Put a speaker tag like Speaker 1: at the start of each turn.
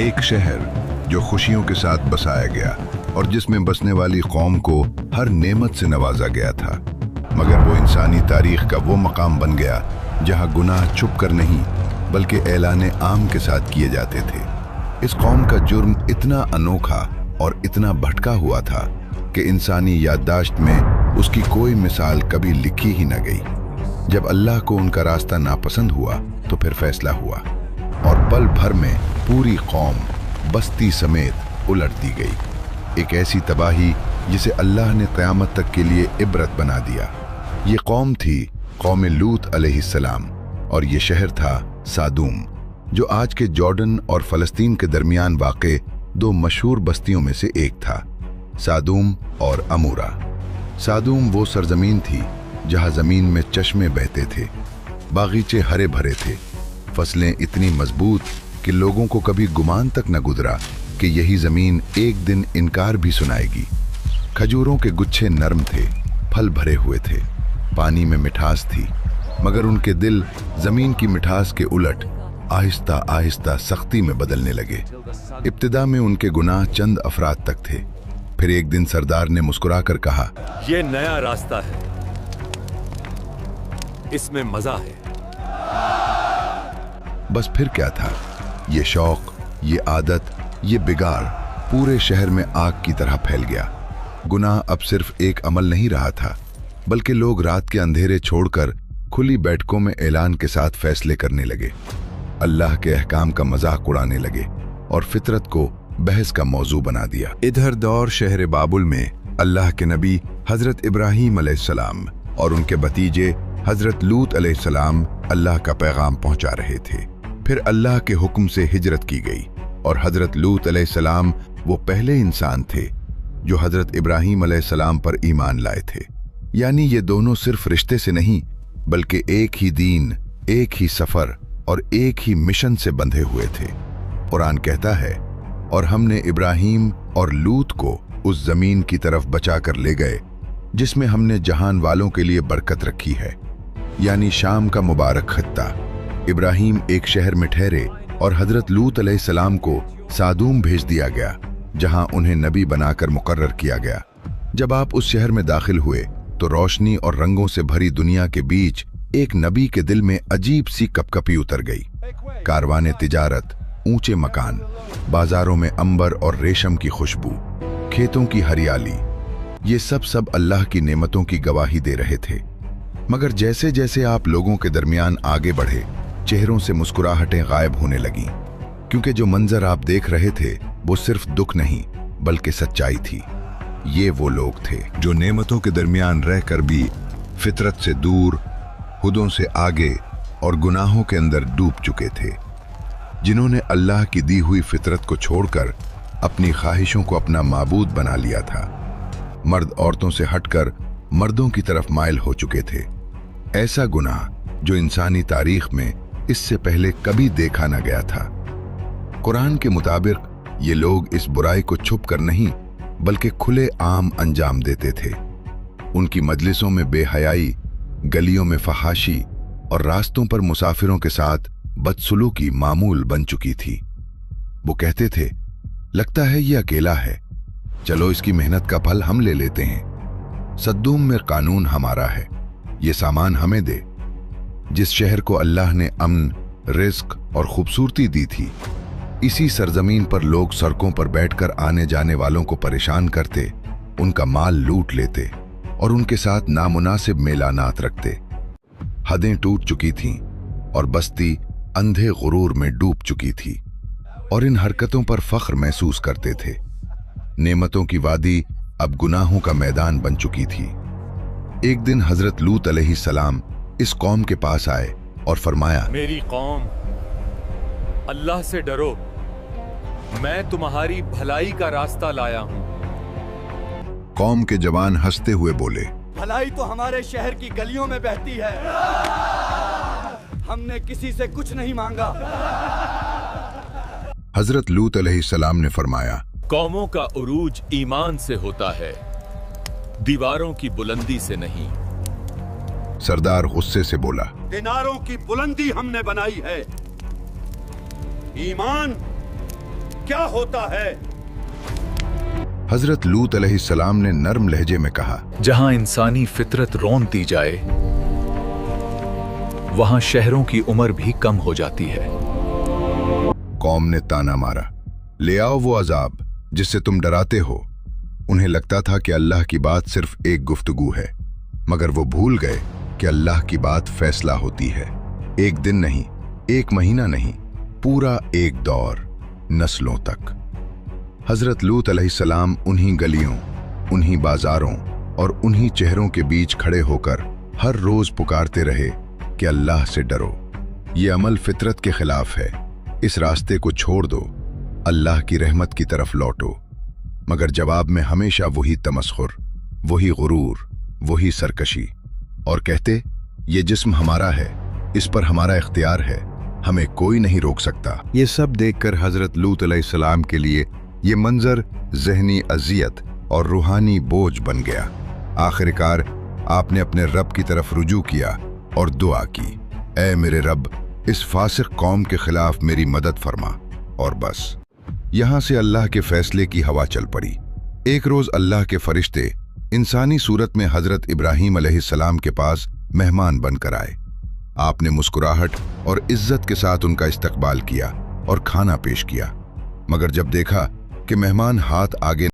Speaker 1: एक शहर जो खुशियों के साथ बसाया गया और जिसमें बसने वाली कौम को हर नेमत से नवाजा गया था, मगर वो इंसानी तारीख का वो मकाम बन गया जहां गुनाह छुप कर नहीं बल्कि ऐलान आम के साथ किए जाते थे। इस कौम का जुर्म इतना अनोखा और इतना भटका हुआ था कि इंसानी याददाश्त में उसकी कोई मिसाल कभी लिखी ही न गई। जब अल्लाह को उनका रास्ता नापसंद हुआ तो फिर फैसला हुआ और पल भर में पूरी कौम बस्ती समेत उलट दी गई। एक ऐसी तबाही जिसे अल्लाह ने क़यामत तक के लिए इबरत बना दिया। ये कौम थी कौम लूत अलैहिस्सलाम और ये शहर था सादूम, जो आज के जॉर्डन और फ़लस्तीन के दरमियान वाक़े दो मशहूर बस्तियों में से एक था, सादूम और अमूरा। सादूम वो सरजमीन थी जहाँ ज़मीन में चश्मे बहते थे, बागीचे हरे भरे थे, फसलें इतनी मजबूत कि लोगों को कभी गुमान तक न गुजरा कि यही ज़मीन एक दिन इनकार भी सुनाएगी। खजूरों के गुच्छे नरम थे, फल भरे हुए थे, पानी में मिठास थी, मगर उनके दिल ज़मीन की मिठास के उलट आहिस्ता आहिस्ता सख्ती में बदलने लगे। इब्तिदा में उनके गुनाह चंद अफराद तक थे, फिर एक दिन सरदार ने मुस्कुराकर कहा,
Speaker 2: ये नया रास्ता है, इसमें मजा है।
Speaker 1: बस फिर क्या था, ये शौक, ये आदत, ये बिगाड़ पूरे शहर में आग की तरह फैल गया। गुनाह अब सिर्फ एक अमल नहीं रहा था, बल्कि लोग रात के अंधेरे छोड़कर खुली बैठकों में ऐलान के साथ फैसले करने लगे, अल्लाह के अहकाम का मजाक उड़ाने लगे और फितरत को बहस का मौजू बना दिया। इधर दौर शहर बाबुल में अल्लाह के नबी हजरत इब्राहीम अलैहिस्सलाम और उनके भतीजे हजरत लूत अलैहिस्सलाम अल्लाह का पैगाम पहुंचा रहे थे। फिर अल्लाह के हुक्म से हिजरत की गई और हजरत लूत अलैहिस्सलाम वो पहले इंसान थे जो हजरत इब्राहीम अलैहिस्सलाम पर ईमान लाए थे। यानी ये दोनों सिर्फ रिश्ते से नहीं बल्कि एक ही दीन, एक ही सफर और एक ही मिशन से बंधे हुए थे। कुरान कहता है, और हमने इब्राहीम और लूत को उस जमीन की तरफ बचा कर ले गए जिसमें हमने जहान वालों के लिए बरकत रखी है, यानी शाम का मुबारक खत्ता। इब्राहीम एक शहर में ठहरे और हजरत लूत अलैहिस्सलाम को सादूम भेज दिया गया जहां उन्हें नबी बनाकर मुकर्रर किया गया। जब आप उस शहर में दाखिल हुए तो रोशनी और रंगों से भरी दुनिया के बीच एक नबी के दिल में अजीब सी कपकपी उतर गई। कारवाने तिजारत, ऊंचे मकान, बाजारों में अंबर और रेशम की खुशबू, खेतों की हरियाली, ये सब अल्लाह की नेमतों की गवाही दे रहे थे। मगर जैसे जैसे आप लोगों के दरमियान आगे बढ़े, चेहरों से मुस्कुराहटें गायब होने लगीं, क्योंकि जो मंजर आप देख रहे थे वो सिर्फ दुख नहीं बल्कि सच्चाई थी। ये वो लोग थे जो नेमतों के दरमियान रहकर भी फितरत से दूर, हुदों से आगे और गुनाहों के अंदर डूब चुके थे, जिन्होंने अल्लाह की दी हुई फितरत को छोड़कर अपनी ख्वाहिशों को अपना माबूद बना लिया था। मर्द औरतों से हटकर मर्दों की तरफ माइल हो चुके थे। ऐसा गुनाह जो इंसानी तारीख में इससे पहले कभी देखा न गया था। कुरान के मुताबिक ये लोग इस बुराई को छुप कर नहीं बल्कि खुले आम अंजाम देते थे। उनकी मजलिसों में बेहयाई, गलियों में फहाशी और रास्तों पर मुसाफिरों के साथ बदसलूकी मामूल बन चुकी थी। वो कहते थे, लगता है ये अकेला है, चलो इसकी मेहनत का फल हम ले लेते हैं। सद्दूम में कानून हमारा है, ये सामान हमें दे। जिस शहर को अल्लाह ने अमन, रिस्क और खूबसूरती दी थी, इसी सरजमीन पर लोग सड़कों पर बैठकर आने जाने वालों को परेशान करते, उनका माल लूट लेते और उनके साथ नामुनासिब मेलानात रखते। हदें टूट चुकी थीं और बस्ती अंधे गुरूर में डूब चुकी थी और इन हरकतों पर फख्र महसूस करते थे। नेमतों की वादी अब गुनाहों का मैदान बन चुकी थी। एक दिन हजरत लूत अलैहिस्सलाम इस कौम के पास आए और फरमाया,
Speaker 2: मेरी कौम, अल्लाह से डरो, मैं तुम्हारी भलाई का रास्ता लाया हूं।
Speaker 1: कौम के जवान हंसते हुए बोले,
Speaker 3: भलाई तो हमारे शहर की गलियों में बहती है, हमने किसी से कुछ नहीं मांगा।
Speaker 1: हजरत लूत अलैहिस्सलाम ने फरमाया,
Speaker 2: कौमों का उरूज ईमान से होता है, दीवारों की बुलंदी से नहीं।
Speaker 1: सरदार गुस्से से बोला,
Speaker 3: दिनारों की बुलंदी हमने बनाई है, ईमान
Speaker 4: क्या होता है?
Speaker 1: हजरत लूत अलैहिस्सलाम ने नर्म लहजे में कहा,
Speaker 2: जहां इंसानी फितरत रोन दी जाए वहां शहरों की उम्र भी कम हो जाती है।
Speaker 1: कौम ने ताना मारा, ले आओ वो अजाब जिससे तुम डराते हो। उन्हें लगता था कि अल्लाह की बात सिर्फ एक गुफ्तगू है, मगर वो भूल गए कि अल्लाह की बात फैसला होती है। एक दिन नहीं, एक महीना नहीं, पूरा एक दौर, नस्लों तक। हजरत लूत अलैहिस्सलाम उन्हीं गलियों, उन्हीं बाजारों और उन्हीं चेहरों के बीच खड़े होकर हर रोज पुकारते रहे कि अल्लाह से डरो, ये अमल फितरत के खिलाफ है, इस रास्ते को छोड़ दो, अल्लाह की रहमत की तरफ लौटो। मगर जवाब में हमेशा वही तमस्खुर, वही गुरूर, वही सरकशी, और कहते ये जिस्म हमारा है, इस पर हमारा इख्तियार है, हमें कोई नहीं रोक सकता। ये सब देखकर हजरत लूत अलैहिस्सलाम के लिए ये मंजर ज़हनी अजियत और रूहानी बोझ बन गया। आखिरकार आपने अपने रब की तरफ रुजू किया और दुआ की, ऐ मेरे रब, इस फासिक कौम के खिलाफ मेरी मदद फरमा। और बस यहां से अल्लाह के फैसले की हवा चल पड़ी। एक रोज अल्लाह के फरिश्ते इंसानी सूरत में हजरत इब्राहीम अलैहिस्सलाम के पास मेहमान बनकर आए। आपने मुस्कुराहट और इज्जत के साथ उनका इस्तकबाल किया और खाना पेश किया, मगर जब देखा कि मेहमान हाथ आगे